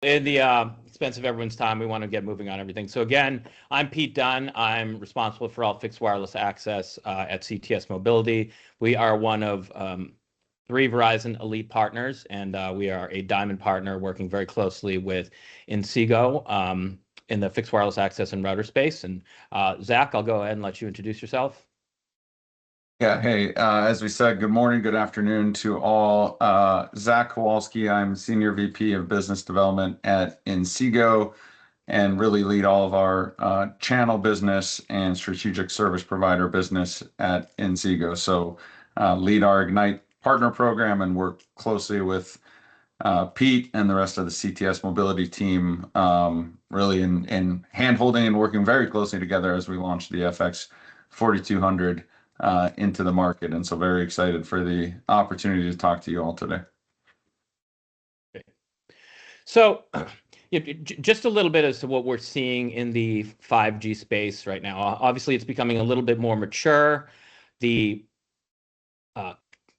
In the expense of everyone's time, we want to get moving on everything. So again, I'm Pete Dunn. I'm responsible for all fixed wireless access at CTS Mobility. We are one of 3 Verizon elite partners, and we are a diamond partner working very closely with Inseego in the fixed wireless access and router space. And Zach, I'll go ahead and let you introduce yourself. Yeah, hey, as we said, good morning, good afternoon to all. Zach Kowalski, I'm Senior VP of Business Development at Inseego and really lead all of our channel business and strategic service provider business at Inseego. So lead our Ignite partner program and work closely with Pete and the rest of the CTS Mobility team, really in hand-holding and working very closely together as we launch the FX4200 into the market. And so very excited for the opportunity to talk to you all today. Okay. So just a little bit as to what we're seeing in the 5G space right now. Obviously, it's becoming a little bit more mature. The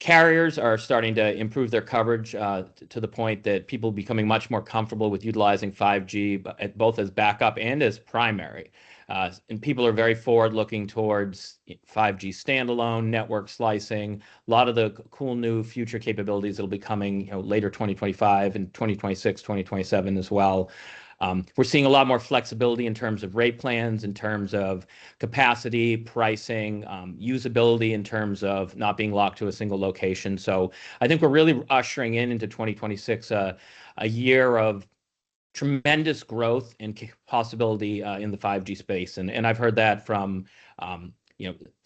carriers are starting to improve their coverage to the point that people are becoming much more comfortable with utilizing 5G, both as backup and as primary. And people are very forward looking towards 5G standalone, network slicing, a lot of the cool new future capabilities that'll be coming later 2025 and 2026, 2027 as well. We're seeing a lot more flexibility in terms of rate plans, in terms of capacity, pricing, usability, in terms of not being locked to a single location. So I think we're really ushering into 2026 a year of tremendous growth and possibility in the 5G space. And I've heard that from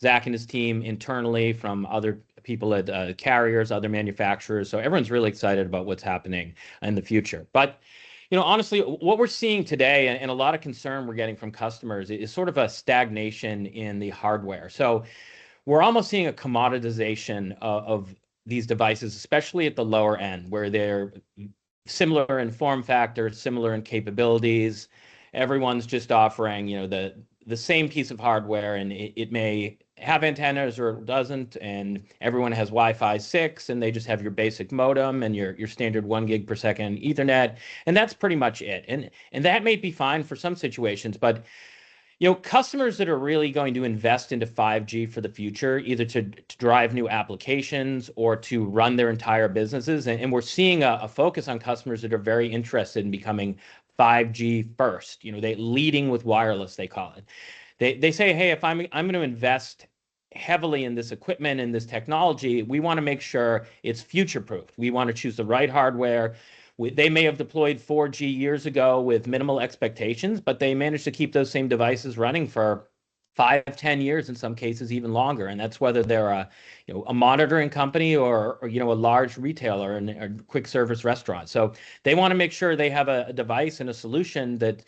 Zach and his team internally, from other people at carriers, other manufacturers. So everyone's really excited about what's happening in the future. But honestly, what we're seeing today and a lot of concern we're getting from customers is sort of a stagnation in the hardware. So we're almost seeing a commoditization of these devices, especially at the lower end, where they're similar in form factor, similar in capabilities. Everyone's just offering, the same piece of hardware, and it may have antennas or it doesn't, and everyone has Wi-Fi 6, and they just have your basic modem and your standard 1 gig per second Ethernet, and that's pretty much it. And that may be fine for some situations, but customers that are really going to invest into 5G for the future, either to drive new applications or to run their entire businesses, and we're seeing a focus on customers that are very interested in becoming 5G first. They leading with wireless, they call it. They say, hey, if I'm going to invest heavily in this equipment and this technology, we want to make sure it's future-proofed. We want to choose the right hardware. They may have deployed 4G years ago with minimal expectations, but they managed to keep those same devices running for 5, 10 years, in some cases even longer. And that's whether they're a monitoring company or a large retailer and a quick service restaurant. So they want to make sure they have a device and a solution that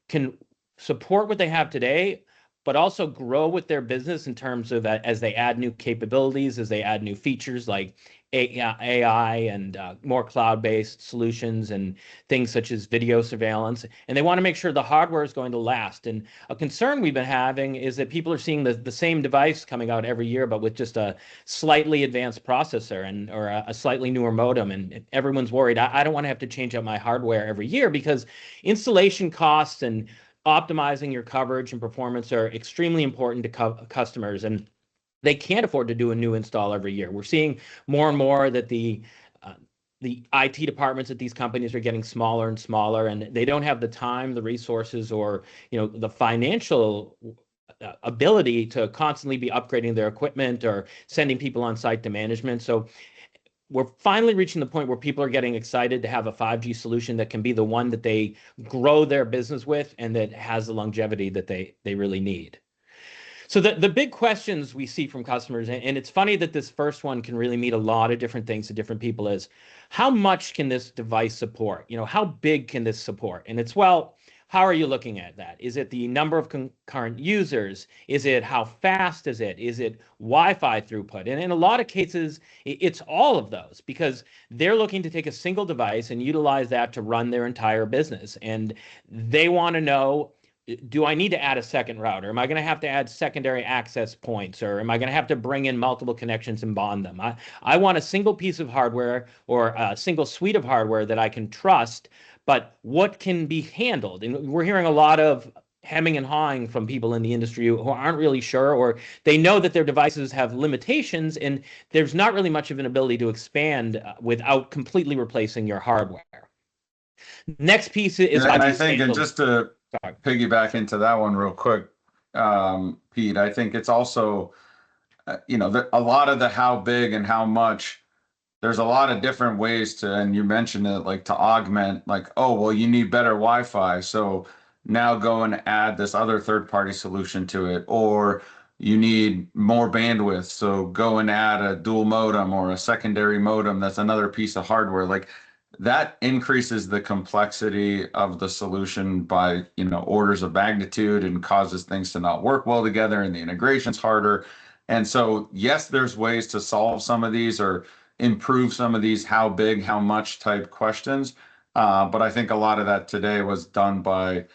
can support what they have today, but also grow with their business in terms of as they add new capabilities, as they add new features like AI and more cloud-based solutions and things such as video surveillance. And they want to make sure the hardware is going to last. And a concern we've been having is that people are seeing the same device coming out every year, but with just a slightly advanced processor or a slightly newer modem. And everyone's worried, I don't want to have to change out my hardware every year, because installation costs and optimizing your coverage and performance are extremely important to customers, and they can't afford to do a new install every year. We're seeing more and more that the IT departments at these companies are getting smaller and smaller, and they don't have the time, the resources, or the financial ability to constantly be upgrading their equipment or sending people on site to management. So we're finally reaching the point where people are getting excited to have a 5G solution that can be the one that they grow their business with and that has the longevity that they really need. So the big questions we see from customers, and it's funny that this first one can really mean a lot of different things to different people, is how much can this device support? How big can this support? And it's, well, how are you looking at that? Is it the number of concurrent users? Is it how fast is it? Is it Wi-Fi throughput? And in a lot of cases, it's all of those, because they're looking to take a single device and utilize that to run their entire business. And they want to know do I need to add a second router? Am I going to have to add secondary access points, or am I going to have to bring in multiple connections and bond them? I want a single piece of hardware or a single suite of hardware that I can trust, but what can be handled? And we're hearing a lot of hemming and hawing from people in the industry who aren't really sure, or they know that their devices have limitations, and there's not really much of an ability to expand without completely replacing your hardware. Next piece is And I 5G think, and standalone. just to piggyback into that one real quick, Pete, I think it's also, a lot of the how big and how much, there's a lot of different ways to, and you mentioned it, like to augment, like, oh, well, you need better Wi-Fi. So now go and add this other third-party solution to it, or you need more bandwidth. So go and add a dual modem or a secondary modem. That's another piece of hardware. Like that increases the complexity of the solution by, orders of magnitude, and causes things to not work well together, and the integration's harder. And so, yes, there's ways to solve some of these or improve some of these how big, how much type questions. But I think a lot of that today was done by,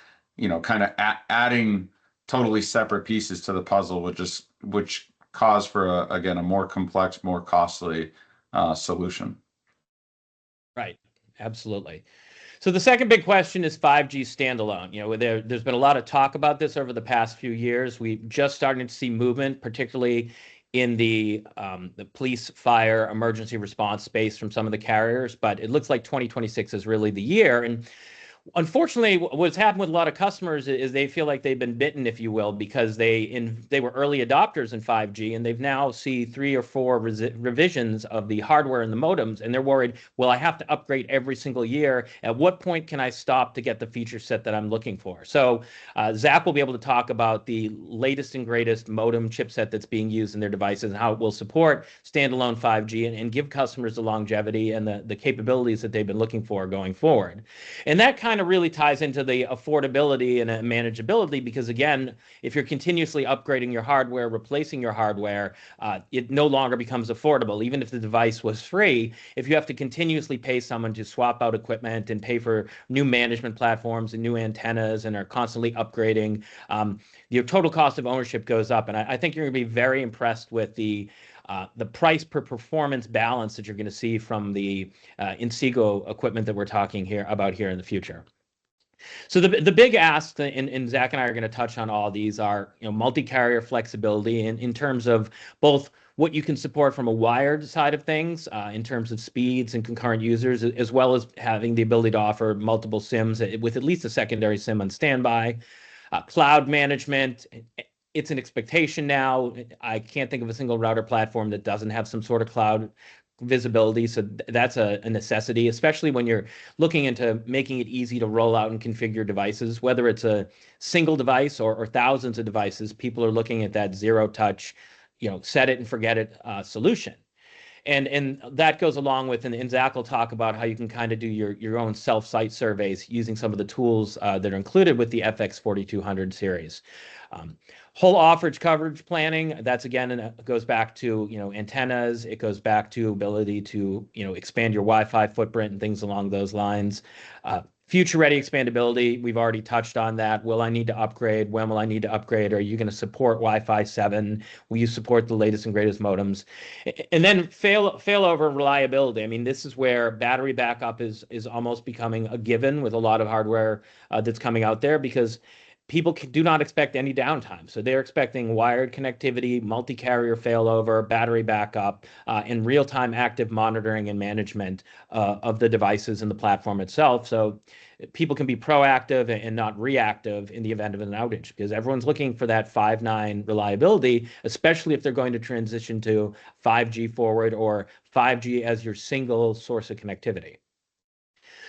kind of adding totally separate pieces to the puzzle, which caused for again a more complex, more costly solution. Right. Absolutely. So the second big question is 5G standalone. There's been a lot of talk about this over the past few years. We're just starting to see movement, particularly in the police, fire, emergency response space from some of the carriers. But it looks like 2026 is really the year. And unfortunately, what's happened with a lot of customers is they feel like they've been bitten, if you will, because they were early adopters in 5G, and they've now see 3 or 4 revisions of the hardware and the modems, and they're worried, well, I have to upgrade every single year. At what point can I stop to get the feature set that I'm looking for? So Zach will be able to talk about the latest and greatest modem chipset that's being used in their devices and how it will support standalone 5G and give customers the longevity and the capabilities that they've been looking for going forward. And that kind of really ties into the affordability and manageability, because again, if you're continuously upgrading your hardware, replacing your hardware, it no longer becomes affordable. Even if the device was free, if you have to continuously pay someone to swap out equipment and pay for new management platforms and new antennas and are constantly upgrading, your total cost of ownership goes up. And I think you're going to be very impressed with the price per performance balance that you're going to see from the Inseego equipment that we're talking about here in the future. So the big asks, and Zach and I are going to touch on all these, are multi-carrier flexibility in terms of both what you can support from a wired side of things in terms of speeds and concurrent users, as well as having the ability to offer multiple SIMs with at least a secondary SIM on standby. Cloud management. It's an expectation now. I can't think of a single router platform that doesn't have some sort of cloud visibility. So that's a necessity, especially when you're looking into making it easy to roll out and configure devices, whether it's a single device or thousands of devices. People are looking at that zero touch, set it and forget it solution. And that goes along with, and Zach will talk about how you can kind of do your own self-site surveys using some of the tools that are included with the FX4200 series. Whole offerage coverage planning, that's again, it goes back to, antennas. It goes back to ability to, expand your Wi-Fi footprint and things along those lines. Future ready expandability, we've already touched on that. Will I need to upgrade? When will I need to upgrade? Are you going to support Wi-Fi 7? Will you support the latest and greatest modems? And then failover and reliability. I mean, this is where battery backup is almost becoming a given with a lot of hardware that's coming out there, because people do not expect any downtime. So they're expecting wired connectivity, multi-carrier failover, battery backup, and real-time active monitoring and management of the devices and the platform itself. So people can be proactive and not reactive in the event of an outage, because everyone's looking for that 5.9 reliability, especially if they're going to transition to 5G forward or 5G as your single source of connectivity.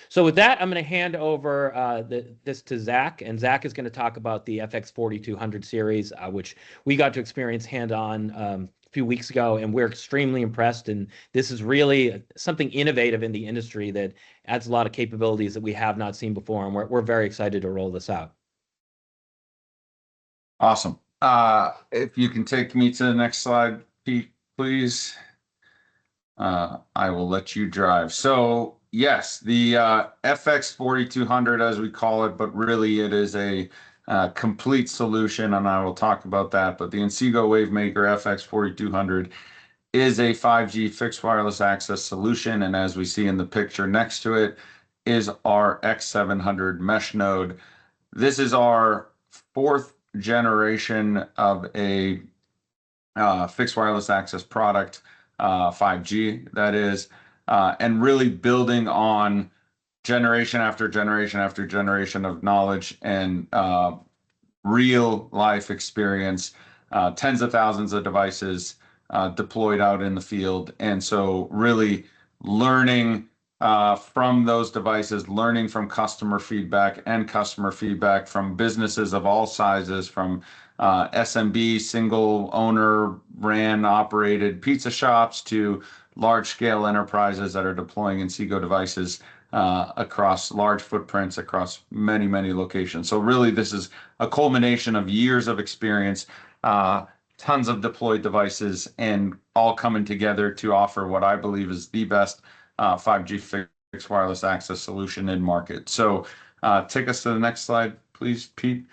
So with that, I'm going to hand over this to Zach, and Zach is going to talk about the FX4200 series, which we got to experience hand-on a few weeks ago, and we're extremely impressed. And this is really something innovative in the industry that adds a lot of capabilities that we have not seen before, and we're very excited to roll this out. Awesome. If you can take me to the next slide, Pete, please. I will let you drive. So yes, the FX4200, as we call it, but really it is a complete solution, and I will talk about that. But the Inseego Wavemaker FX4200 is a 5G fixed wireless access solution, and as we see in the picture next to it is our X700 mesh node. This is our fourth generation of a fixed wireless access product, 5G that is, and really building on generation after generation after generation of knowledge and real life experience, tens of thousands of devices deployed out in the field. And so really learning from those devices, learning from customer feedback and customer feedback from businesses of all sizes, from SMB, single owner, ran, operated pizza shops to large scale enterprises that are deploying Inseego devices across large footprints, across many, many locations. So really, this is a culmination of years of experience, tons of deployed devices, and all coming together to offer what I believe is the best 5G fixed wireless access solution in market. So take us to the next slide, please, Pete.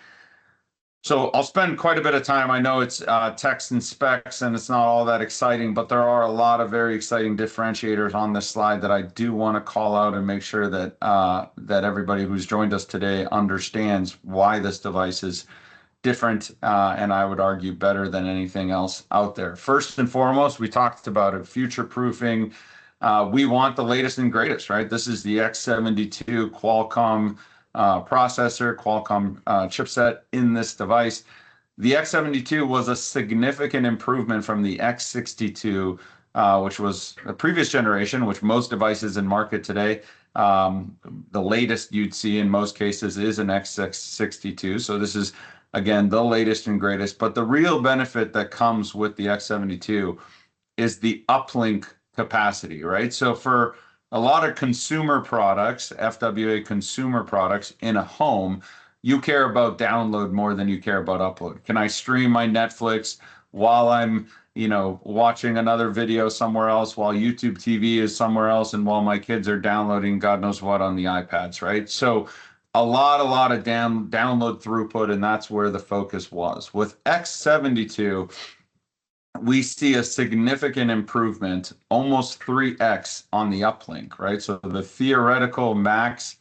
So I'll spend quite a bit of time. I know it's text and specs and it's not all that exciting, but there are a lot of very exciting differentiators on this slide that I do want to call out and make sure that that everybody who's joined us today understands why this device is different, and I would argue better than anything else out there. First and foremost, we talked about it, future-proofing. We want the latest and greatest, right? This is the X72 Qualcomm processor, Qualcomm chipset in this device. The X72 was a significant improvement from the X62, which was a previous generation, which most devices in market today, the latest you'd see in most cases is an X62. So this is, again, the latest and greatest. But the real benefit that comes with the X72 is the uplink capacity, right? So for a lot of consumer products, FWA consumer products in a home, you care about download more than you care about upload. Can I stream my Netflix while I'm, watching another video somewhere else, while YouTube TV is somewhere else, and while my kids are downloading God knows what on the iPads, right? So a lot of download throughput, and that's where the focus was. With X72, we see a significant improvement, almost 3x on the uplink, right? So the theoretical max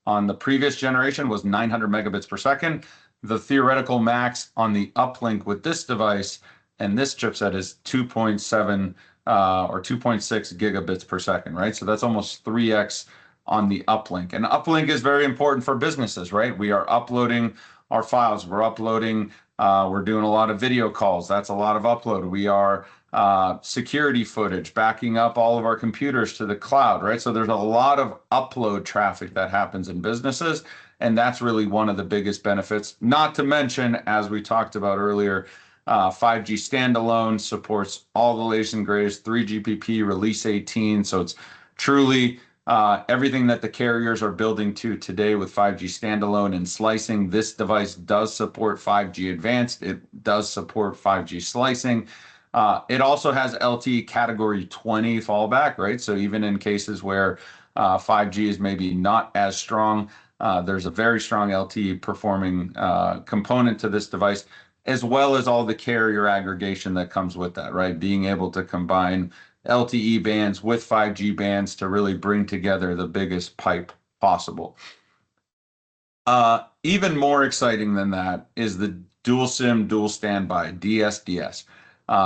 on the previous generation was 900 megabits per second. The theoretical max on the uplink with this device and this chipset is 2.7 or 2.6 gigabits per second, right? So that's almost 3x on the uplink. And uplink is very important for businesses, right? We are uploading our files, we're doing a lot of video calls. That's a lot of upload. We are security footage, backing up all of our computers to the cloud, right? So there's a lot of upload traffic that happens in businesses, and that's really one of the biggest benefits. Not to mention, as we talked about earlier, 5G standalone supports all the latest and greatest 3GPP release 18. So it's truly everything that the carriers are building to today with 5G standalone and slicing. This device does support 5G advanced. It does support 5G slicing. It also has LTE category 20 fallback, right? So even in cases where 5G is maybe not as strong, there's a very strong LTE performing component to this device, as well as all the carrier aggregation that comes with that, right? Being able to combine LTE bands with 5G bands to really bring together the biggest pipe possible. Even more exciting than that is the dual SIM, dual standby, DSDS.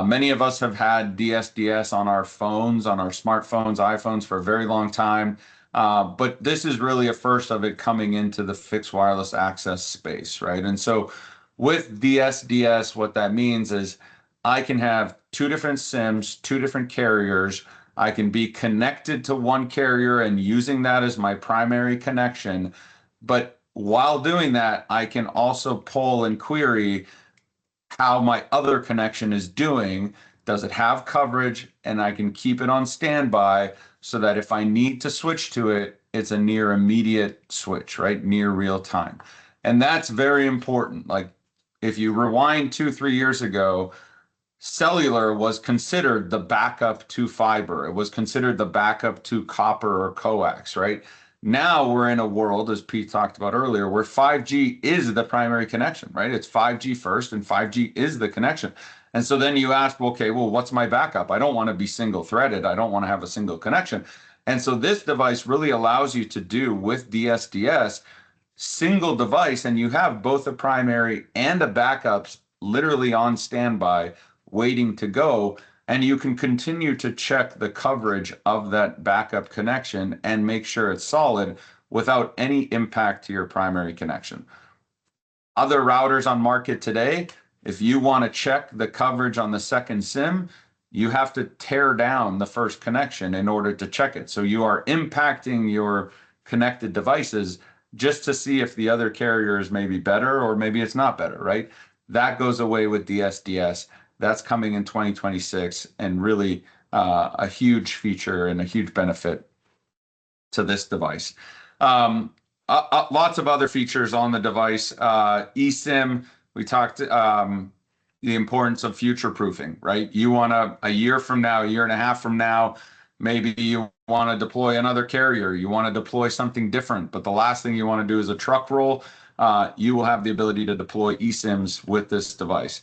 Many of us have had DSDS on our phones, on our smartphones, iPhones for a very long time. But this is really a first of it coming into the fixed wireless access space, right? And so with DSDS, what that means is I can have two different SIMs, two different carriers. I can be connected to one carrier and using that as my primary connection. But while doing that, I can also pull and query how my other connection is doing. Does it have coverage? And I can keep it on standby so that if I need to switch to it, it's a near immediate switch, right? Near real time. And that's very important. Like if you rewind 2-3 years ago, cellular was considered the backup to fiber. It was considered the backup to copper or coax, right? Now we're in a world, as Pete talked about earlier, where 5G is the primary connection, right? It's 5G first, and 5G is the connection. And so then you ask, okay, well, what's my backup? I don't want to be single threaded. I don't want to have a single connection. And so this device really allows you to do with DSDS single device, and you have both a primary and a backups literally on standby waiting to go, and you can continue to check the coverage of that backup connection and make sure it's solid without any impact to your primary connection. Other routers on market today, if you want to check the coverage on the second SIM, you have to tear down the first connection in order to check it. So you are impacting your connected devices just to see if the other carrier is maybe better or maybe it's not better, right? That goes away with DSDS. That's coming in 2026, and really a huge feature and a huge benefit to this device. Lots of other features on the device. eSIM, we talked the importance of future proofing, right? You want a year from now, a year and a half from now, maybe you want to deploy another carrier, you want to deploy something different, but the last thing you want to do is a truck roll. You will have the ability to deploy eSIMs with this device.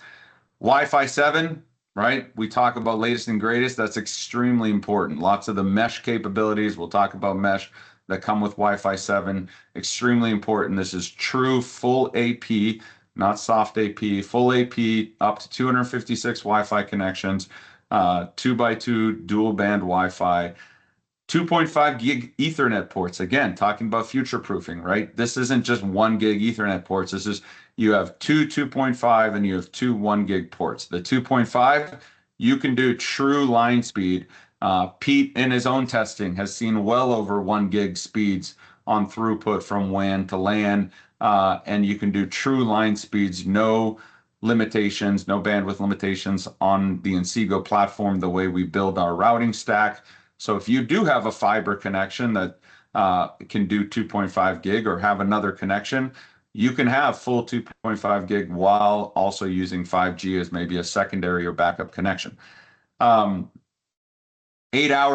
Wi-Fi 7, right? We talk about latest and greatest. That's extremely important. Lots of the mesh capabilities, we'll talk about mesh, that come with Wi-Fi 7, extremely important. This is true full AP, not soft AP, full AP, up to 256 Wi-Fi connections, 2x2 dual band Wi-Fi, 2.5 gig Ethernet ports. Again, talking about future proofing, right? This isn't just 1 gig Ethernet ports. This is, you have two 2.5 and you have two 1 gig ports. The 2.5, you can do true line speed. Pete, in his own testing, has seen well over 1 gig speeds on throughput from WAN to LAN, and you can do true line speeds, no limitations, no bandwidth limitations on the Inseego platform, the way we build our routing stack. So if you do have a fiber connection that can do 2.5 gig or have another connection, you can have full 2.5 gig while also using 5G as maybe a secondary or backup connection. 8-hour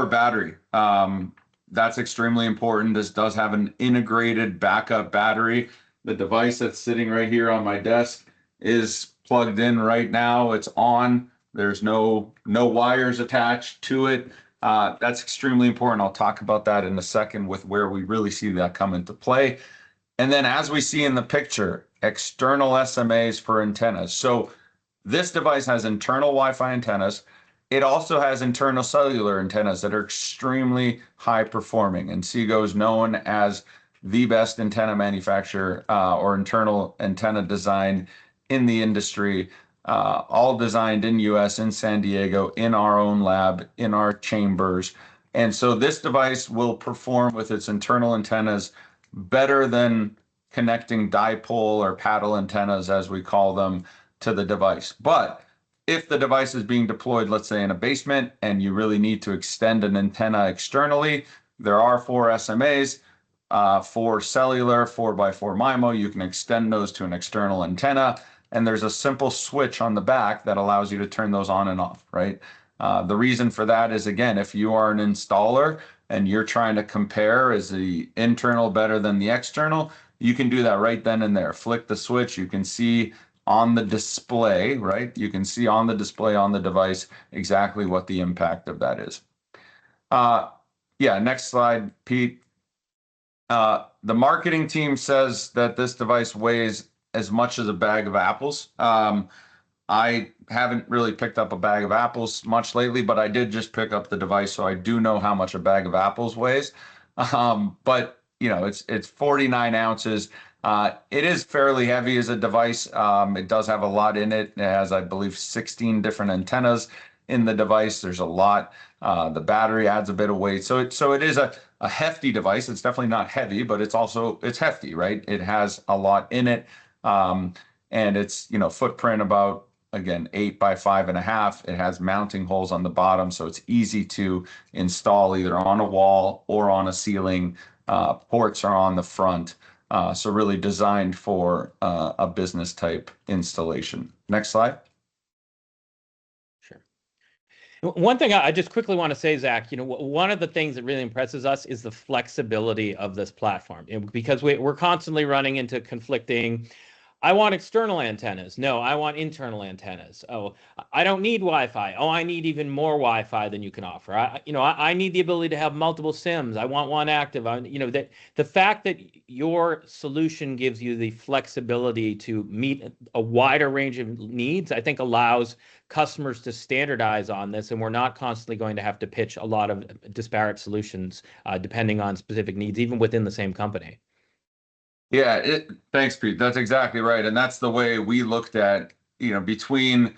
battery. That's extremely important. This does have an integrated backup battery. The device that's sitting right here on my desk is plugged in right now. It's on. There's no wires attached to it. That's extremely important. I'll talk about that in a second with where we really see that come into play. And then, as we see in the picture, external SMAs for antennas. So this device has internal Wi-Fi antennas. It also has internal cellular antennas that are extremely high performing. Inseego is known as the best antenna manufacturer or internal antenna design in the industry, all designed in US, in San Diego, in our own lab, in our chambers. And so this device will perform with its internal antennas better than connecting dipole or paddle antennas, as we call them, to the device. But if the device is being deployed, let's say in a basement, and you really need to extend an antenna externally, there are 4 SMAs, 4 cellular, 4x4 MIMO. You can extend those to an external antenna, and there's a simple switch on the back that allows you to turn those on and off, right? The reason for that is, again, if you are an installer and you're trying to compare, is the internal better than the external, you can do that right then and there. Flick the switch, you can see on the display, right? You can see on the display on the device exactly what the impact of that is. Yeah, next slide, Pete. The marketing team says that this device weighs as much as a bag of apples. I haven't really picked up a bag of apples much lately, but I did just pick up the device, so I do know how much a bag of apples weighs. But you know, it's 49 ounces. It is fairly heavy as a device. It does have a lot in it. It has, I believe, 16 different antennas in the device. There's a lot. The battery adds a bit of weight. So it is a hefty device. It's definitely not heavy, but it's hefty, right? It has a lot in it. And it's, you know, footprint about, again, 8 by 5.5. It has mounting holes on the bottom, so it's easy to install either on a wall or on a ceiling. Ports are on the front. So really designed for a business type installation. Next slide. Sure. One thing I just quickly want to say, Zach, one of the things that really impresses us is the flexibility of this platform. Because we're constantly running into conflicting. I want external antennas. No, I want internal antennas. Oh, I don't need Wi-Fi. Oh, I need even more Wi-Fi than you can offer. I need the ability to have multiple SIMs. I want one active. That the fact that your solution gives you the flexibility to meet a wider range of needs, I think allows customers to standardize on this, and we're not constantly going to have to pitch a lot of disparate solutions depending on specific needs, even within the same company. Yeah, thanks, Pete. That's exactly right. And that's the way we looked at, between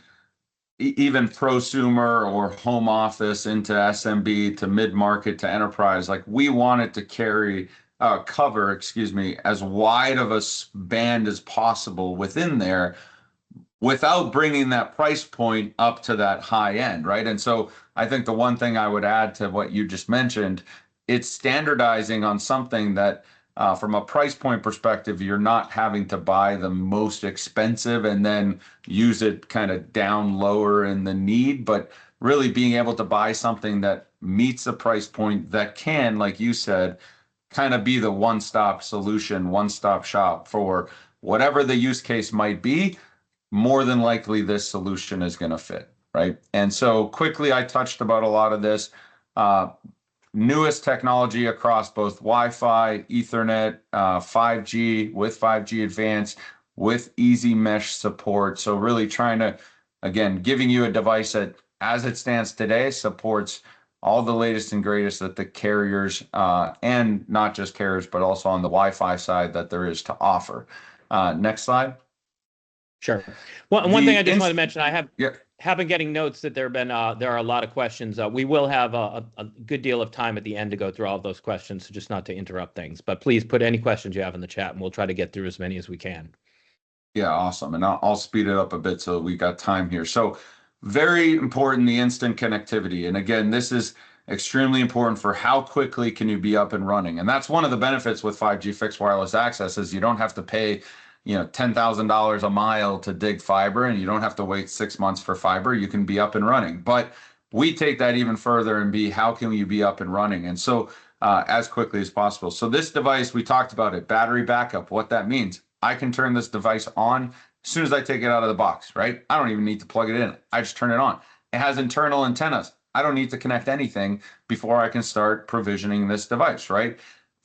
even prosumer or home office into SMB to mid-market to enterprise, like we wanted to cover, excuse me, as wide of a band as possible within there without bringing that price point up to that high end, right? And so I think the one thing I would add to what you just mentioned, it's standardizing on something that from a price point perspective, you're not having to buy the most expensive and then use it kind of down lower in the need, but really being able to buy something that meets a price point that can, like you said, kind of be the one-stop solution, one-stop shop for whatever the use case might be. More than likely this solution is going to fit, right? And so quickly, I touched about a lot of this. Newest technology across both Wi-Fi, Ethernet, 5G with 5G Advanced, with easy mesh support. So really trying to, again, giving you a device that, as it stands today, supports all the latest and greatest that the carriers, and not just carriers, but also on the Wi-Fi side that there is to offer. Next slide. Sure. One thing I just wanted to mention, Yeah. have been getting notes that there are a lot of questions. We will have a good deal of time at the end to go through all of those questions, so just not to interrupt things. But please put any questions you have in the chat, and we'll try to get through as many as we can. Yeah, awesome. And I'll speed it up a bit so we got time here. So very important, the instant connectivity. And again, this is extremely important for how quickly can you be up and running. And that's one of the benefits with 5G fixed wireless access is you don't have to pay $10,000 a mile to dig fiber, and you don't have to wait 6 months for fiber. You can be up and running. But we take that even further and how can you be up and running? And so as quickly as possible. So this device, we talked about it, battery backup, what that means. I can turn this device on as soon as I take it out of the box, right? I don't even need to plug it in. I just turn it on. It has internal antennas. I don't need to connect anything before I can start provisioning this device, right?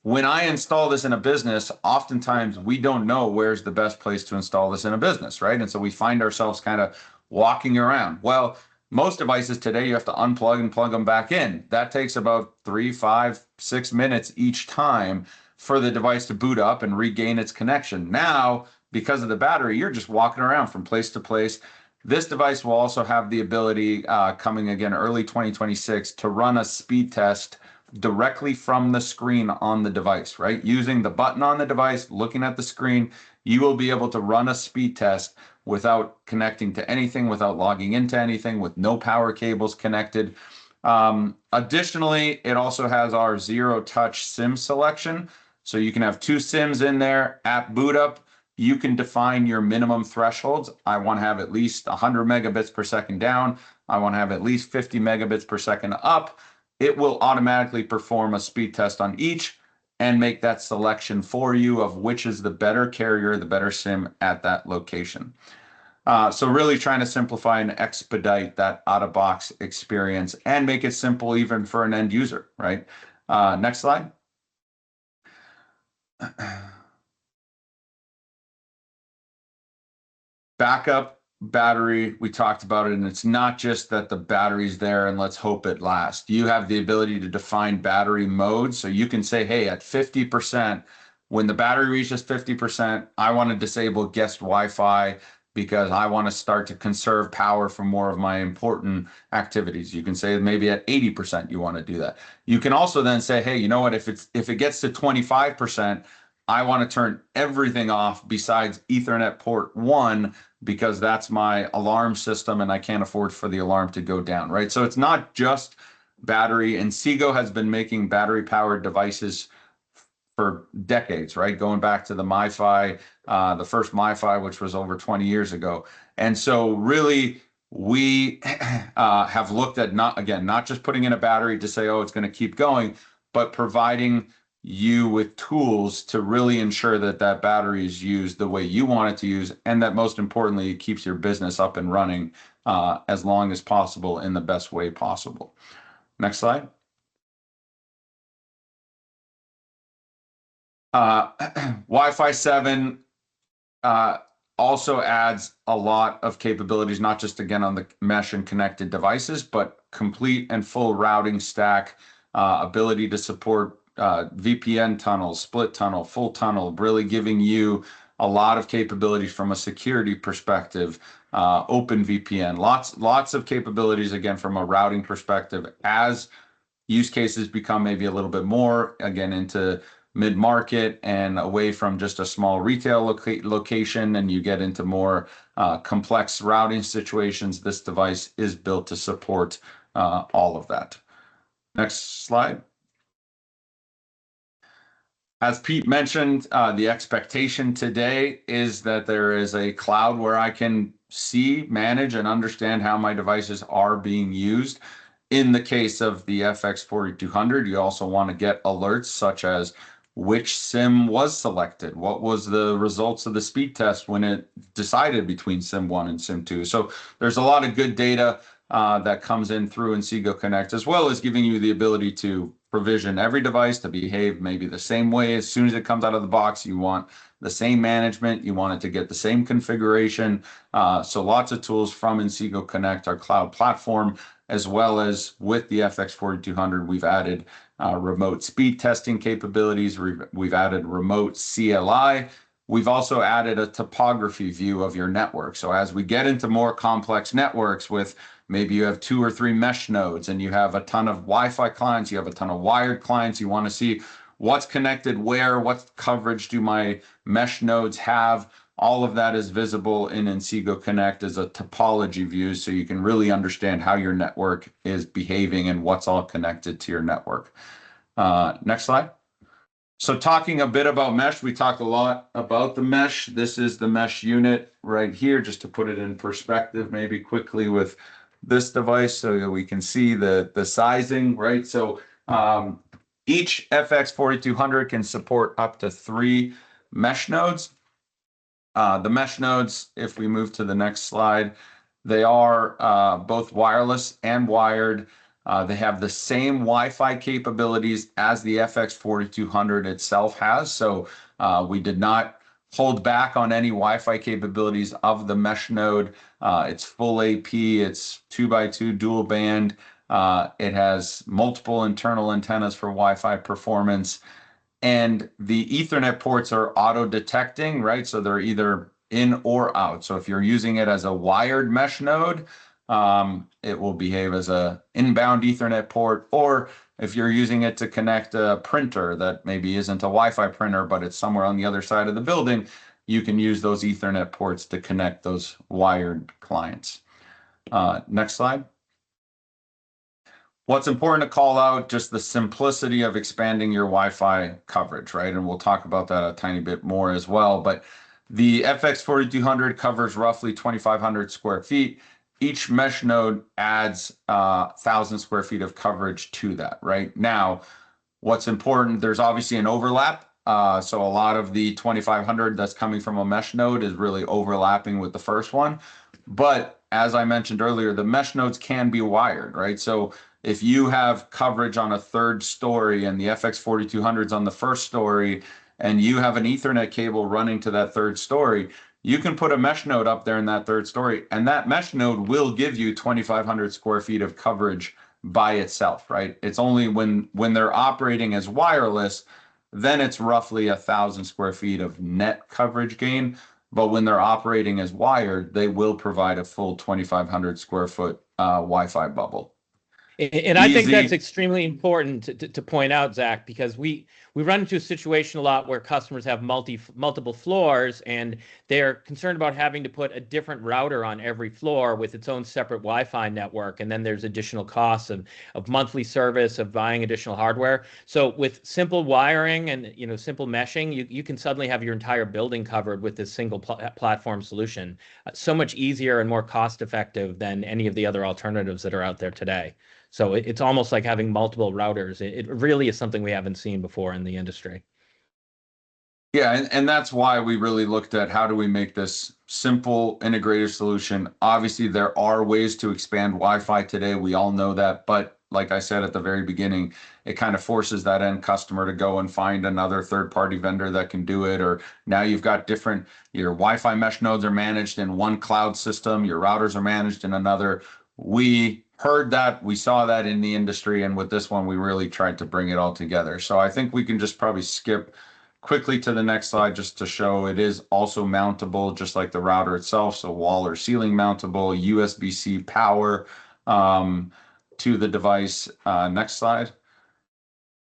When I install this in a business, oftentimes we don't know where's the best place to install this in a business, right? And so we find ourselves kind of walking around. Well, most devices today, you have to unplug and plug them back in. That takes about 3, 5, 6 minutes each time for the device to boot up and regain its connection. Now, because of the battery, you're just walking around from place to place. This device will also have the ability, coming again early 2026, to run a speed test directly from the screen on the device, right? Using the button on the device, looking at the screen, you will be able to run a speed test without connecting to anything, without logging into anything, with no power cables connected. Additionally, it also has our zero-touch SIM selection. So you can have 2 SIMs in there at boot up. You can define your minimum thresholds. I want to have at least 100 megabits per second down. I want to have at least 50 megabits per second up. It will automatically perform a speed test on each and make that selection for you of which is the better carrier, the better SIM at that location. So really trying to simplify and expedite that out-of-box experience and make it simple even for an end user, right? Next slide. Backup battery, we talked about it, and it's not just that the battery's there and let's hope it lasts. You have the ability to define battery modes. So you can say, hey, at 50%, when the battery reaches 50%, I want to disable guest Wi-Fi because I want to start to conserve power for more of my important activities. You can say maybe at 80% you want to do that. You can also then say, hey, you know what, if it gets to 25%, I want to turn everything off besides Ethernet port 1 because that's my alarm system and I can't afford for the alarm to go down, right? So it's not just battery. Inseego has been making battery-powered devices for decades, right? Going back to the MiFi, the first MiFi, which was over 20 years ago. And so really we have looked at not just putting in a battery to say, oh, it's going to keep going, but providing you with tools to really ensure that that battery is used the way you want it to use, and that most importantly, it keeps your business up and running as long as possible in the best way possible. Next slide. Wi-Fi 7 also adds a lot of capabilities, not just again on the mesh and connected devices, but complete and full routing stack, ability to support VPN tunnels, split tunnel, full tunnel, really giving you a lot of capabilities from a security perspective, open VPN, lots of capabilities again from a routing perspective as use cases become maybe a little bit more again into mid-market and away from just a small retail location, and you get into more complex routing situations. This device is built to support all of that. Next slide. As Pete mentioned, the expectation today is that there is a cloud where I can see, manage, and understand how my devices are being used. In the case of the FX4200, you also want to get alerts such as which SIM was selected, what was the results of the speed test when it decided between SIM 1 and SIM 2. So there's a lot of good data that comes in through Inseego Connect, as well as giving you the ability to provision every device to behave maybe the same way. As soon as it comes out of the box, you want the same management, you want it to get the same configuration. So lots of tools from Inseego Connect, our cloud platform, as well as with the FX4200, we've added remote speed testing capabilities. We've added remote CLI. We've also added a topography view of your network. So as we get into more complex networks with maybe you have 2 or 3 mesh nodes and you have a ton of Wi-Fi clients, you have a ton of wired clients, you want to see what's connected where, what coverage do my mesh nodes have. All of that is visible in Inseego Connect as a topology view, so you can really understand how your network is behaving and what's all connected to your network. Next slide. So talking a bit about mesh, we talked a lot about the mesh. This is the mesh unit right here, just to put it in perspective maybe quickly with this device so that we can see the sizing, right? So each FX4200 can support up to 3 mesh nodes. The mesh nodes, if we move to the next slide, they are both wireless and wired. They have the same Wi-Fi capabilities as the FX4200 itself has. So we did not hold back on any Wi-Fi capabilities of the mesh node. It's full AP, it's 2x2 dual band. It has multiple internal antennas for Wi-Fi performance. And the Ethernet ports are auto detecting, right? So they're either in or out. So if you're using it as a wired mesh node, it will behave as a inbound Ethernet port, or if you're using it to connect a printer that maybe isn't a Wi-Fi printer, but it's somewhere on the other side of the building, you can use those Ethernet ports to connect those wired clients. Next slide. What's important to call out, just the simplicity of expanding your Wi-Fi coverage, right? And we'll talk about that a tiny bit more as well. But the FX4200 covers roughly 2,500 square feet. Each mesh node adds 1,000 square feet of coverage to that, right? Now, what's important, there's obviously an overlap. So a lot of the 2,500 that's coming from a mesh node is really overlapping with the first one. But as I mentioned earlier, the mesh nodes can be wired, right? So if you have coverage on a 3rd story and the FX4200 is on the 1st story, and you have an Ethernet cable running to that 3rd story, you can put a mesh node up there in that 3rd story, and that mesh node will give you 2,500 square feet of coverage by itself, right? It's only when they're operating as wireless, then it's roughly 1,000 square feet of net coverage gain. But when they're operating as wired, they will provide a full 2,500 square foot Wi-Fi bubble. And I think that's extremely important to point out, Zach, because we run into a situation a lot where customers have multiple floors and they're concerned about having to put a different router on every floor with its own separate Wi-Fi network. And then there's additional costs of monthly service, of buying additional hardware. So with simple wiring and simple meshing, you can suddenly have your entire building covered with this single platform solution. So much easier and more cost effective than any of the other alternatives that are out there today. So it's almost like having multiple routers. It really is something we haven't seen before in the industry. Yeah, and that's why we really looked at how do we make this simple integrated solution. Obviously, there are ways to expand Wi-Fi today. We all know that. But like I said at the very beginning, it kind of forces that end customer to go and find another third-party vendor that can do it. Or now you've got your Wi-Fi mesh nodes are managed in one cloud system, your routers are managed in another. We heard that, we saw that in the industry, and with this one, we really tried to bring it all together. So I think we can just probably skip quickly to the next slide just to show it is also mountable, just like the router itself. So wall or ceiling mountable, USB-C power to the device. Next slide.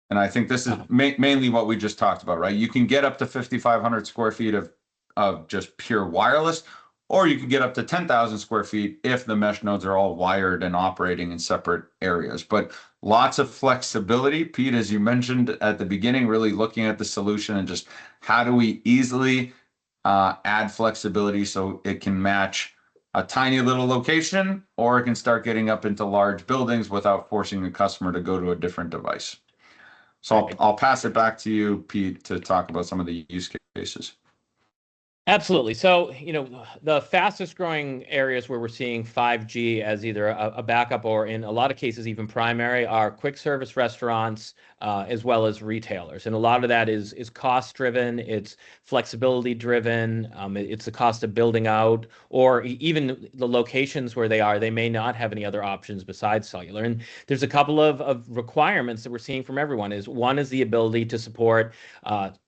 And I think this is mainly what we just talked about, right? You can get up to 5,500 square feet of just pure wireless, or you can get up to 10,000 square feet if the mesh nodes are all wired and operating in separate areas. But lots of flexibility. Pete, as you mentioned at the beginning, really looking at the solution and just how do we easily add flexibility so it can match a tiny little location, or it can start getting up into large buildings without forcing the customer to go to a different device. So I'll pass it back to you, Pete, to talk about some of the use cases. Absolutely. So, the fastest growing areas where we're seeing 5G as either a backup or in a lot of cases even primary are quick service restaurants, as well as retailers. And a lot of that is cost driven, it's flexibility driven, it's the cost of building out, or even the locations where they may not have any other options besides cellular. And there's a couple of requirements that we're seeing from everyone. One is the ability to support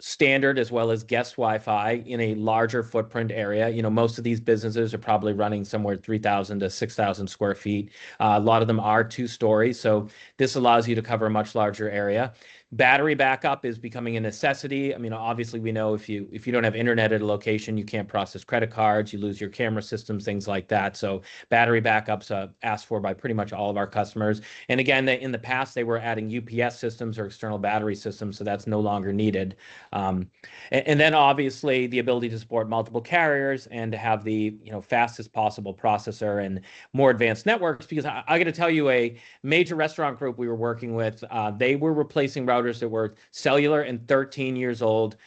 standard as well as guest Wi-Fi in a larger footprint area. Most of these businesses are probably running somewhere 3,000 to 6,000 square feet. A lot of them are 2 stories. So this allows you to cover a much larger area. Battery backup is becoming a necessity. I mean, obviously we know if you don't have internet at a location, you can't process credit cards, you lose your camera systems, things like that. So battery backups asked for by pretty much all of our customers. And again, in the past, they were adding UPS systems or external battery systems, so that's no longer needed. And then obviously the ability to support multiple carriers and to have the fastest possible processor and more advanced networks. Because I got to tell you, a major restaurant group we were working with, they were replacing routers that were cellular and 13 years old,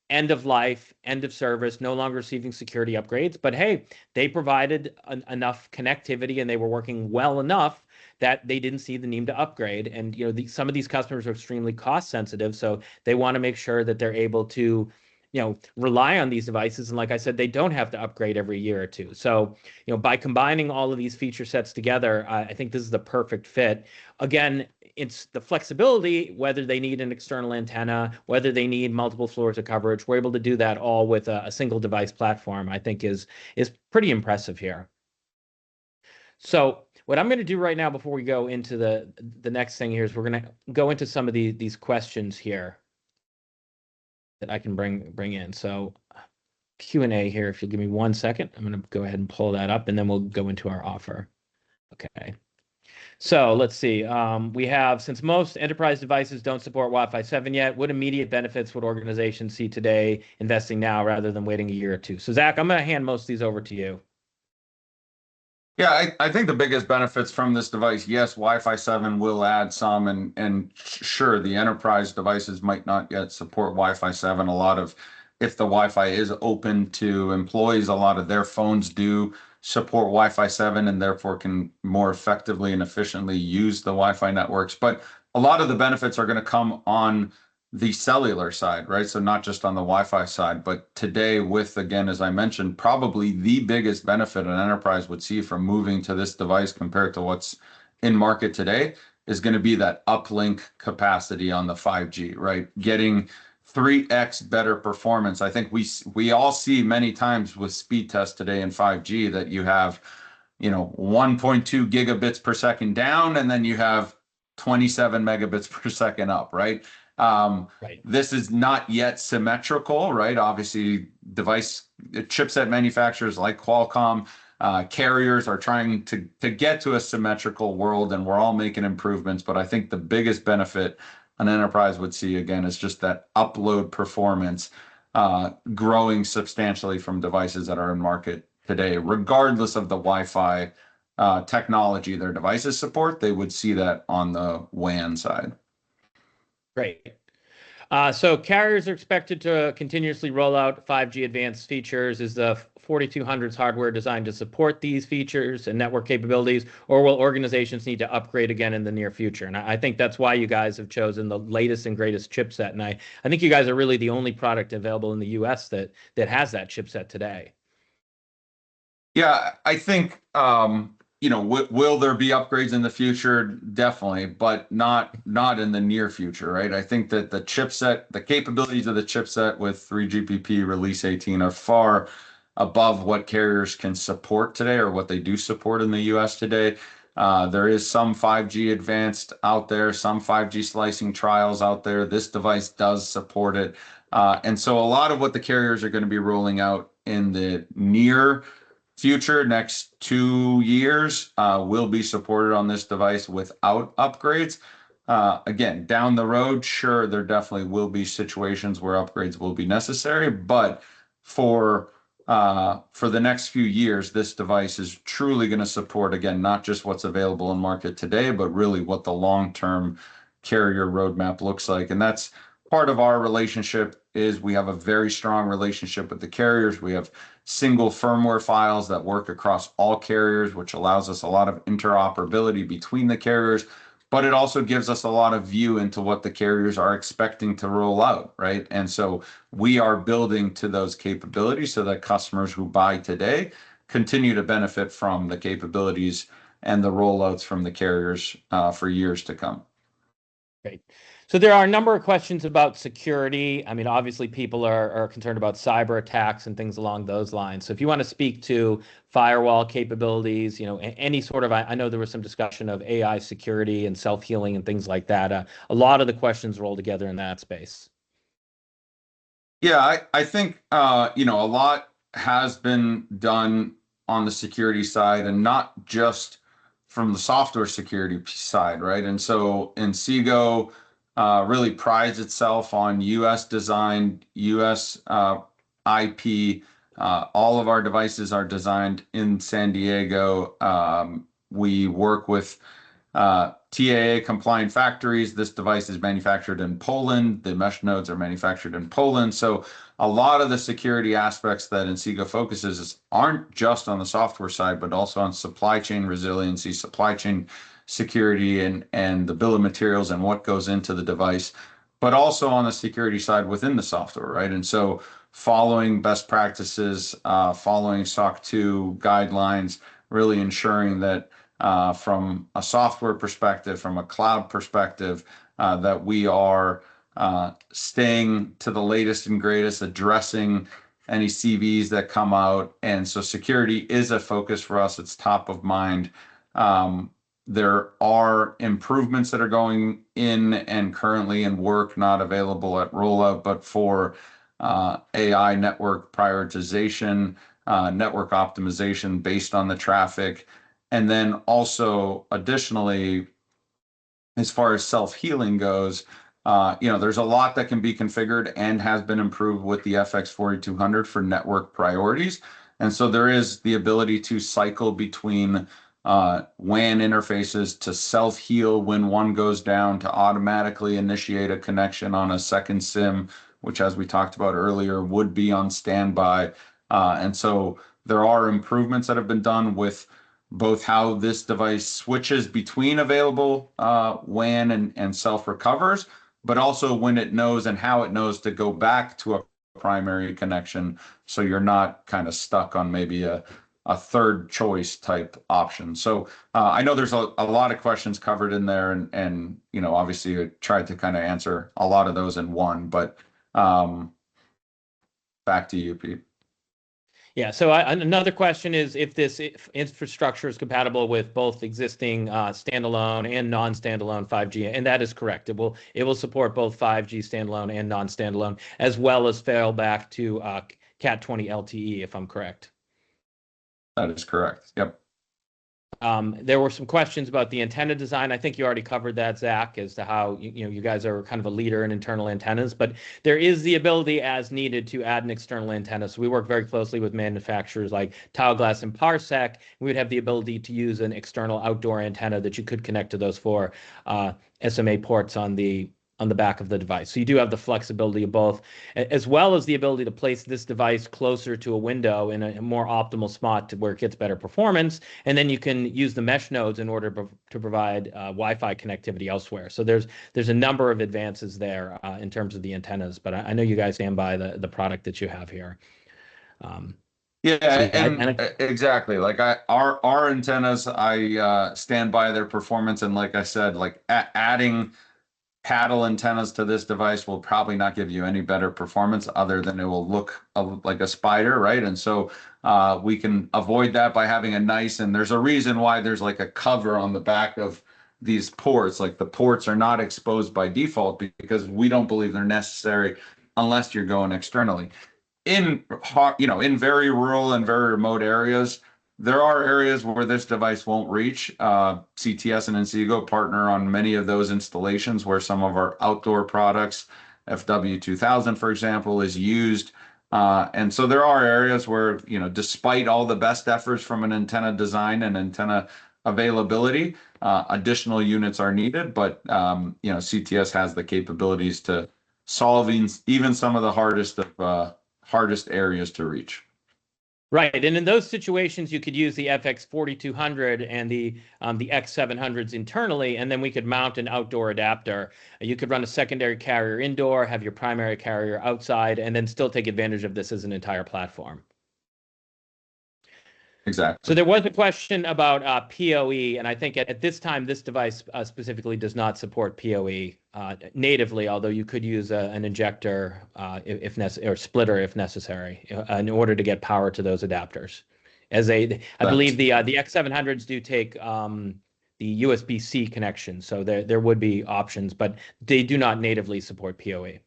end of life, end of service, no longer receiving security upgrades. But hey, they provided enough connectivity and they were working well enough that they didn't see the need to upgrade. And some of these customers are extremely cost sensitive, so they want to make sure that they're able to rely on these devices. And like I said, they don't have to upgrade every year or two. So, by combining all of these feature sets together, I think this is the perfect fit. Again, it's the flexibility, whether they need an external antenna, whether they need multiple floors of coverage. We're able to do that all with a single device platform, I think is pretty impressive here. So what I'm going to do right now before we go into the next thing here is we're going to go into some of these questions here that I can bring in. So Q&A here, if you'll give me 1 second, I'm going to go ahead and pull that up and then we'll go into our offer. Okay. So let's see. We have, since most enterprise devices don't support Wi-Fi 7 yet, what immediate benefits would organizations see today investing now rather than waiting a year or two? So Zach, I'm going to hand most of these over to you. Yeah, I think the biggest benefits from this device, yes, Wi-Fi 7 will add some, and sure, the enterprise devices might not yet support Wi-Fi 7. If the Wi-Fi is open to employees, a lot of their phones do support Wi-Fi 7 and therefore can more effectively and efficiently use the Wi-Fi networks. But a lot of the benefits are going to come on the cellular side, right? So not just on the Wi-Fi side, but today with, again, as I mentioned, probably the biggest benefit an enterprise would see from moving to this device compared to what's in market today is going to be that uplink capacity on the 5G, right? Getting 3x better performance. I think we all see many times with speed tests today in 5G that you have 1.2 gigabits per second down, and then you have 27 megabits per second up, right? Right. This is not yet symmetrical, right? Obviously, device chipset manufacturers like Qualcomm, carriers are trying to get to a symmetrical world, and we're all making improvements. But I think the biggest benefit an enterprise would see, again, is just that upload performance growing substantially from devices that are in market today, regardless of the Wi-Fi technology their devices support. They would see that on the WAN side. Great. So carriers are expected to continuously roll out 5G advanced features. Is the 4200's hardware designed to support these features and network capabilities, or will organizations need to upgrade again in the near future? And I think that's why you guys have chosen the latest and greatest chipset. And I think you guys are really the only product available in the US that has that chipset today. Yeah, I think will there be upgrades in the future? Definitely, but not in the near future, right? I think that the chipset, the capabilities of the chipset with 3GPP release 18 are far above what carriers can support today, or what they do support in the US today. There is some 5G advanced out there, some 5G slicing trials out there. This device does support it. And so a lot of what the carriers are going to be rolling out in the near future, next 2 years, will be supported on this device without upgrades. Again, down the road, sure, there definitely will be situations where upgrades will be necessary, but for the next few years, this device is truly going to support, again, not just what's available in market today, but really what the long-term carrier roadmap looks like. And that's part of our relationship. Is we have a very strong relationship with the carriers. We have single firmware files that work across all carriers, which allows us a lot of interoperability between the carriers, but it also gives us a lot of view into what the carriers are expecting to roll out, right? And so we are building to those capabilities so that customers who buy today continue to benefit from the capabilities and the rollouts from the carriers for years to come. Great. So there are a number of questions about security. I mean, obviously, people are concerned about cyber attacks and things along those lines. So if you want to speak to firewall capabilities, any sort of, I know there was some discussion of AI security and self-healing and things like that. A lot of the questions roll together in that space. Yeah, I think a lot has been done on the security side, and not just from the software security side, right? And so Inseego really prides itself on US designed, US IP. All of our devices are designed in San Diego. We work with TAA compliant factories. This device is manufactured in Poland. The mesh nodes are manufactured in Poland. So a lot of the security aspects that Inseego focuses aren't just on the software side, but also on supply chain resiliency, supply chain security, and the bill of materials and what goes into the device, but also on the security side within the software, right? And so following best practices, following SOC 2 guidelines, really ensuring that from a software perspective, from a cloud perspective, that we are staying to the latest and greatest, addressing any CVs that come out. And so security is a focus for us. It's top of mind. There are improvements that are going in and currently in work, not available at rollout, but for AI network prioritization, network optimization based on the traffic. And then also additionally, as far as self-healing goes, there's a lot that can be configured and has been improved with the FX4200 for network priorities. And so there is the ability to cycle between WAN interfaces to self-heal when one goes down, to automatically initiate a connection on a second SIM, which, as we talked about earlier, would be on standby. And so there are improvements that have been done with both how this device switches between available WAN and self-recovers, but also when it knows and how it knows to go back to a primary connection, so you're not kind of stuck on maybe a third choice type option. So I know there's a lot of questions covered in there, and obviously I tried to kind of answer a lot of those in one, but back to you, Pete. Yeah. So another question is if infrastructure is compatible with both existing standalone and non-standalone 5G, and that is correct. It will support both 5G standalone and non-standalone, as well as fail back to Cat 20 LTE, if I'm correct. That is correct. Yep. There were some questions about the antenna design. I think you already covered that, Zach, as to how you guys are kind of a leader in internal antennas, but there is the ability as needed to add an external antenna. So we work very closely with manufacturers like Taoglas and Parsec. We would have the ability to use an external outdoor antenna that you could connect to those four SMA ports on the back of the device. So you do have the flexibility of both, as well as the ability to place this device closer to a window in a more optimal spot to where it gets better performance. And then you can use the mesh nodes in order to provide Wi-Fi connectivity elsewhere. So there's a number of advances there in terms of the antennas, but I know you guys stand by the product that you have here. Exactly. Like our antennas, I stand by their performance, and like I said, like adding paddle antennas to this device will probably not give you any better performance other than it will look like a spider, right? And so we can avoid that by having a nice, and there's a reason why there's like a cover on the back of these ports. Like the ports are not exposed by default because we don't believe they're necessary unless you're going externally. In very rural and very remote areas, there are areas where this device won't reach. CTS and Inseego partner on many of those installations where some of our outdoor products, FW2000, for example, is used. And so there are areas where, despite all the best efforts from an antenna design and antenna availability, additional units are needed. But, CTS has the capabilities to solving even some of the hardest areas to reach. Right, and in those situations, you could use the FX4200 and the X700s internally, and then we could mount an outdoor adapter. You could run a secondary carrier indoor, have your primary carrier outside, and then still take advantage of this as an entire platform. Exactly. So there was a question about PoE, and I think at this time, this device specifically does not support PoE natively, although you could use an injector if necessary, or splitter if necessary, in order to get power to those adapters. I believe the X700s do take the USB-C connection, so there would be options, but they do not natively support PoE.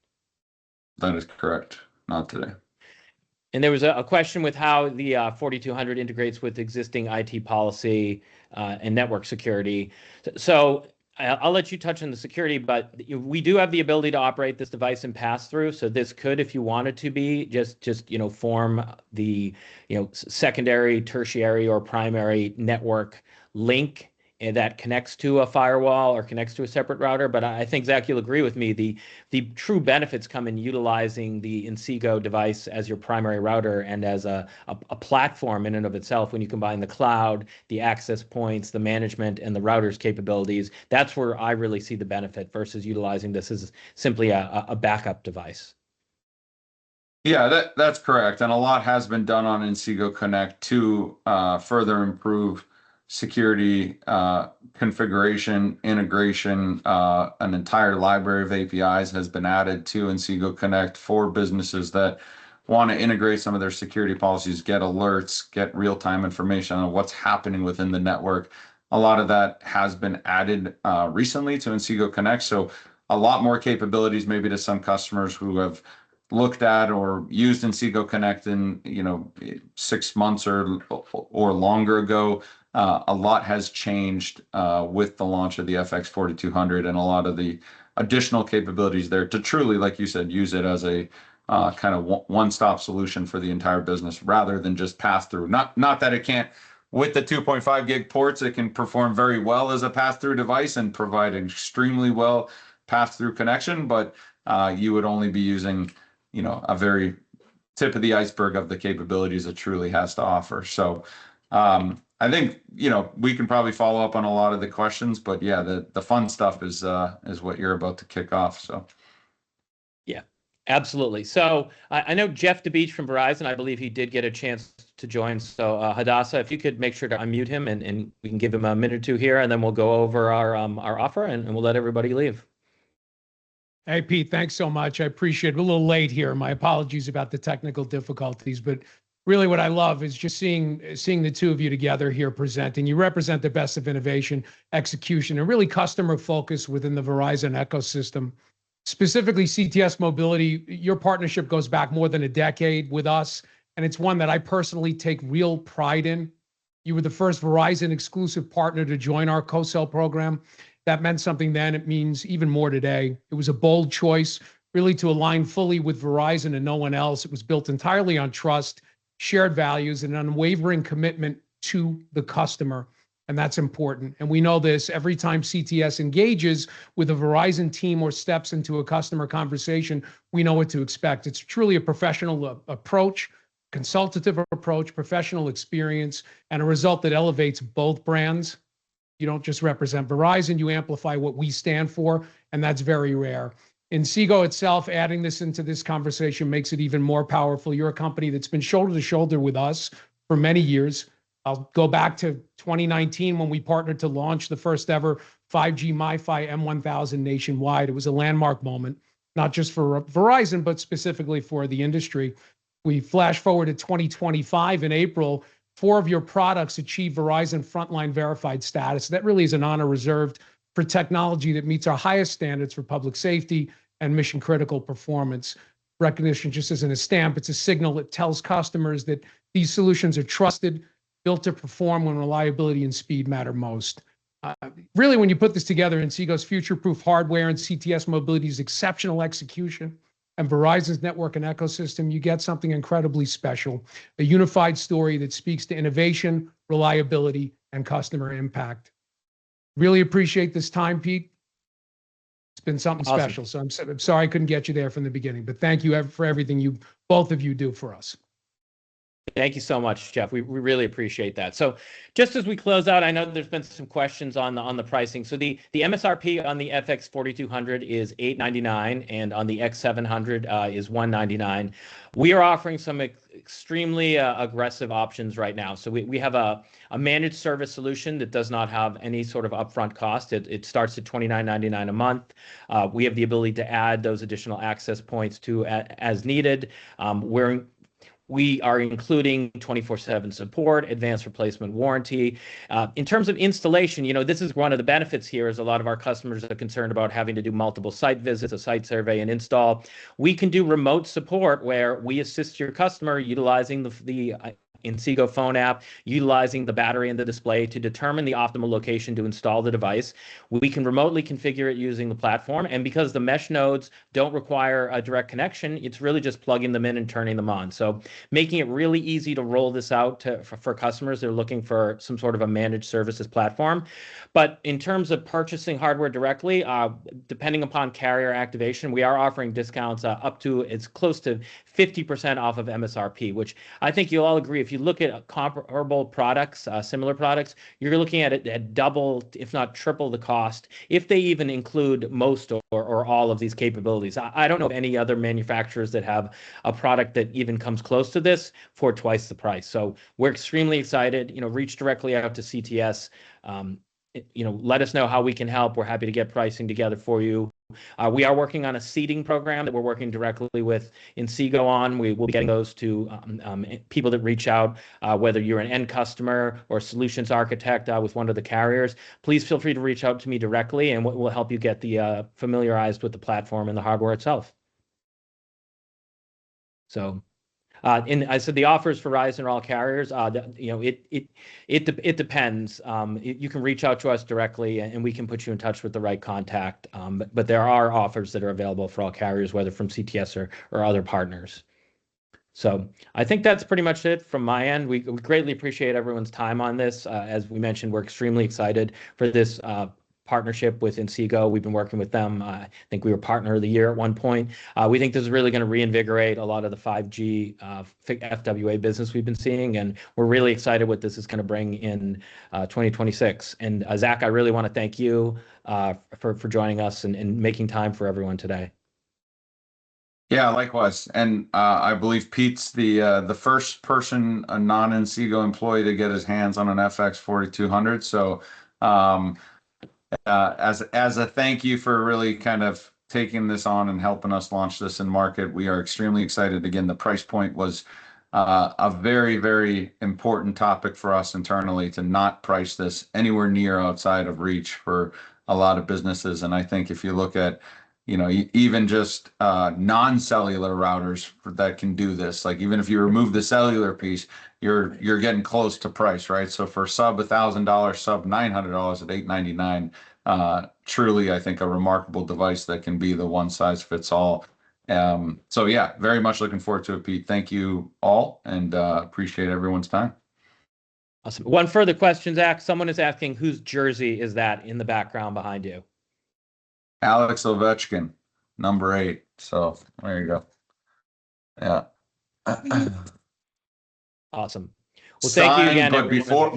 That is correct. Not today. And there was a question with how the 4200 integrates with existing IT policy and network security. So I'll let you touch on the security, but we do have the ability to operate this device in pass-through. So this could, if you wanted to be, just form the secondary, tertiary, or primary network link that connects to a firewall or connects to a separate router. But I think, Zach, you'll agree with me, the true benefits come in utilizing the Inseego device as your primary router and as a platform in and of itself. When you combine the cloud, the access points, the management, and the router's capabilities, that's where I really see the benefit versus utilizing this as simply a backup device. Yeah, that's correct. And a lot has been done on Inseego Connect to further improve security, configuration, integration. An entire library of APIs has been added to Inseego Connect for businesses that want to integrate some of their security policies, get alerts, get real-time information on what's happening within the network. A lot of that has been added recently to Inseego Connect. So a lot more capabilities maybe to some customers who have looked at or used Inseego Connect in 6 months or longer ago. A lot has changed with the launch of the FX4200 and a lot of the additional capabilities there to truly, like you said, use it as a kind of one-stop solution for the entire business rather than just pass through. Not that it can't, with the 2.5 gig ports, it can perform very well as a pass-through device and provide an extremely well pass-through connection, but you would only be using a very tip of the iceberg of the capabilities it truly has to offer. So I think, we can probably follow up on a lot of the questions, but yeah, the fun stuff is what you're about to kick off. So. Yeah, absolutely. So I know Jeff DeBeach from Verizon, I believe he did get a chance to join. So Hadassah, if you could make sure to unmute him and we can give him a minute or two here, and then we'll go over our offer and we'll let everybody leave. Hey, Pete, thanks so much. I appreciate it. We're a little late here. My apologies about the technical difficulties, but really what I love is just seeing the two of you together here presenting. You represent the best of innovation, execution, and really customer focus within the Verizon ecosystem. Specifically, CTS Mobility, your partnership goes back more than a decade with us, and it's one that I personally take real pride in. You were the first Verizon exclusive partner to join our co-sell program. That meant something then. It means even more today. It was a bold choice, really to align fully with Verizon and no one else. It was built entirely on trust, shared values, and an unwavering commitment to the customer. And that's important. And we know this every time CTS engages with a Verizon team or steps into a customer conversation, we know what to expect. It's truly a professional approach, consultative approach, professional experience, and a result that elevates both brands. You don't just represent Verizon, you amplify what we stand for, and that's very rare. Inseego itself, adding this into this conversation makes it even more powerful. You're a company that's been shoulder to shoulder with us for many years. I'll go back to 2019 when we partnered to launch the first ever 5G MiFi M1000 nationwide. It was a landmark moment, not just for Verizon, but specifically for the industry. We flash forward to 2025 in April, 4 of your products achieve Verizon Frontline Verified status. That really is an honor reserved for technology that meets our highest standards for public safety and mission critical performance. Recognition just isn't a stamp, it's a signal that tells customers that these solutions are trusted, built to perform when reliability and speed matter most. Really, when you put this together, Inseego's future-proof hardware and CTS Mobility's exceptional execution and Verizon's network and ecosystem, you get something incredibly special, a unified story that speaks to innovation, reliability, and customer impact. Really appreciate this time, Pete. It's been something special. So I'm sorry I couldn't get you there from the beginning, but thank you for everything both of you do for us. Thank you so much, Jeff. We really appreciate that. So just as we close out, I know there's been some questions on the pricing. So the MSRP on the FX4200 is $899, and on the X700 is $199. We are offering some extremely aggressive options right now. So we have a managed service solution that does not have any sort of upfront cost. It starts at $29.99 a month. We have the ability to add those additional access points to as needed. We are including 24/7 support, advanced replacement warranty. In terms of installation, this is one of the benefits here is a lot of our customers are concerned about having to do multiple site visits, a site survey, and install. We can do remote support where we assist your customer utilizing the Inseego phone app, utilizing the battery and the display to determine the optimal location to install the device. We can remotely configure it using the platform, and because the mesh nodes don't require a direct connection, it's really just plugging them in and turning them on. So making it really easy to roll this out for customers. They're looking for some sort of a managed services platform. But in terms of purchasing hardware directly, depending upon carrier activation, we are offering discounts up to as close to 50% off of MSRP, which I think you'll all agree, if you look at comparable products, similar products, you're looking at it at double, if not triple the cost, if they even include most or all of these capabilities. I don't know of any other manufacturers that have a product that even comes close to this for twice the price. So we're extremely excited. Reach directly out to CTS. Let us know how we can help. We're happy to get pricing together for you. We are working on a seeding program that we're working directly with Inseego on. We will be getting those to people that reach out, whether you're an end customer or solutions architect with one of the carriers. Please feel free to reach out to me directly, and we'll help you get familiarized with the platform and the hardware itself. So. And I said the offers for Verizon are all carriers. It depends. You can reach out to us directly, and we can put you in touch with the right contact. But there are offers that are available for all carriers, whether from CTS or other partners. So I think that's pretty much it from my end. We greatly appreciate everyone's time on this. As we mentioned, we're extremely excited for this partnership with Inseego. We've been working with them. I think we were partner of the year at one point. We think this is really going to reinvigorate a lot of the 5G FWA business we've been seeing, and we're really excited what this is going to bring in 2026. And Zach, I really want to thank you for joining us and making time for everyone today. Yeah, likewise. And I believe Pete's the first person, a non-Inseego employee, to get his hands on an FX4200. So as a thank you for really kind of taking this on and helping us launch this in market, we are extremely excited. Again, the price point was a very, very important topic for us internally to not price this anywhere near outside of reach for a lot of businesses. And I think if you look at, even just non-cellular routers that can do this, like even if you remove the cellular piece, you're getting close to price, right? So for sub $1,000, sub $900 at $899, truly, I think a remarkable device that can be the one size fits all. So yeah, very much looking forward to it, Pete. Thank you all, and appreciate everyone's time. Awesome. One further question, Zach. Someone is asking, whose jersey is that in the background behind you? Alex Ovechkin, number 8. So there you go. Yeah. Awesome. Well, thank you again. But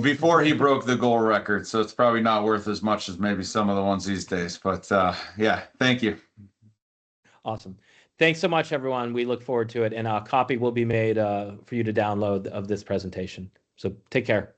before he broke the goal record, so it's probably not worth as much as maybe some of the ones these days. But yeah, thank you. Awesome. Thanks so much, everyone. We look forward to it, and a copy will be made for you to download of this presentation. So take care.